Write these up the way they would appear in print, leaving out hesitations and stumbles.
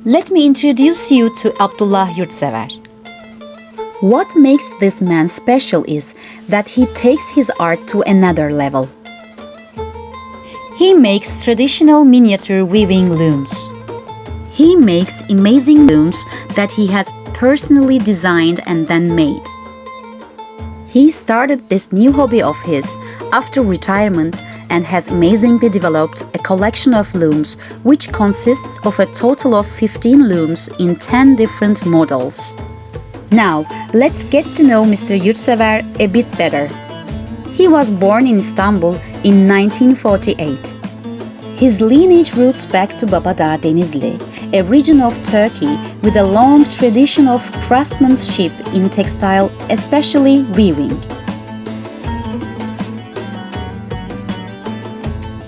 Let me introduce you to Abdullah Yurtsever. What makes this man special is that he takes his art to another level. He makes traditional miniature weaving looms. He makes amazing looms that he has personally designed and then made. He started this new hobby of his after retirement and has amazingly developed a collection of looms which consists of a total of 15 looms in 10 different models. Now, let's get to know Mr. Yurtsever a bit better. He was born in Istanbul in 1948. His lineage roots back to Babadağ Denizli, a region of Turkey with a long tradition of craftsmanship in textile, especially weaving.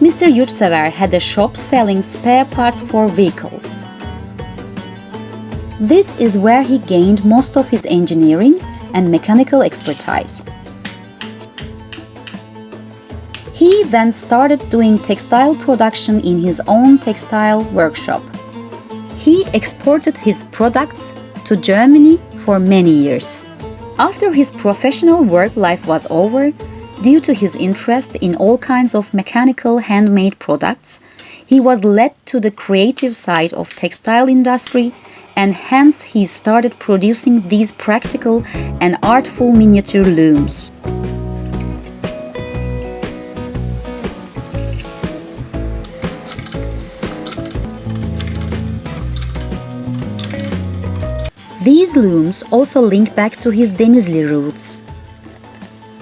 Mr. Yurtsever had a shop selling spare parts for vehicles. This is where he gained most of his engineering and mechanical expertise. He then started doing textile production in his own textile workshop. He exported his products to Germany for many years. After his professional work life was over, due to his interest in all kinds of mechanical handmade products, he was led to the creative side of textile industry, and hence he started producing these practical and artful miniature looms. These looms also link back to his Denizli roots.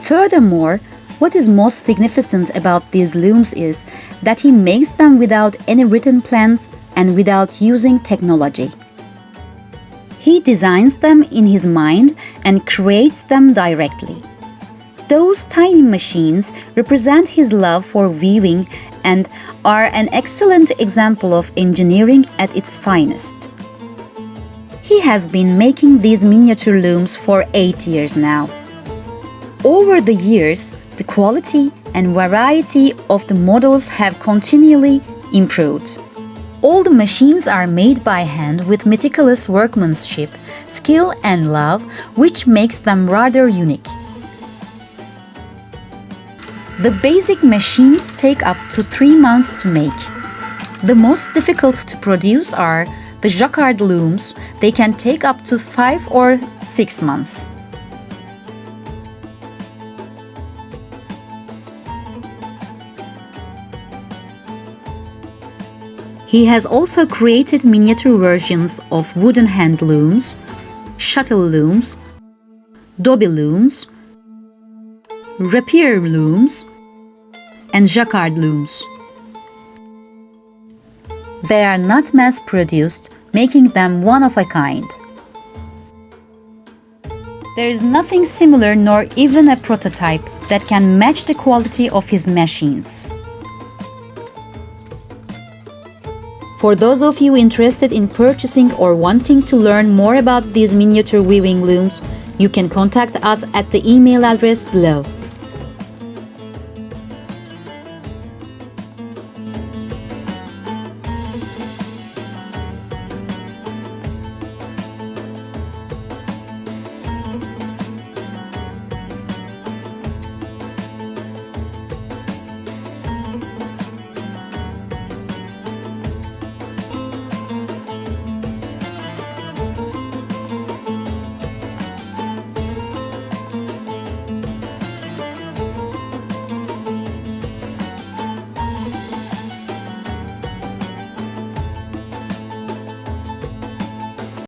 Furthermore, what is most significant about these looms is that he makes them without any written plans and without using technology. He designs them in his mind and creates them directly. Those tiny machines represent his love for weaving and are an excellent example of engineering at its finest. He has been making these miniature looms for 8 years now. Over the years, the quality and variety of the models have continually improved. All the machines are made by hand with meticulous workmanship, skill and love, which makes them rather unique. The basic machines take up to 3 months to make. The most difficult to produce are the jacquard looms. They can take up to 5 or 6 months. He has also created miniature versions of wooden hand looms, shuttle looms, dobby looms, rapier looms, and jacquard looms. They are not mass-produced, making them one of a kind. There is nothing similar nor even a prototype that can match the quality of his machines. For those of you interested in purchasing or wanting to learn more about these miniature weaving looms, you can contact us at the email address below.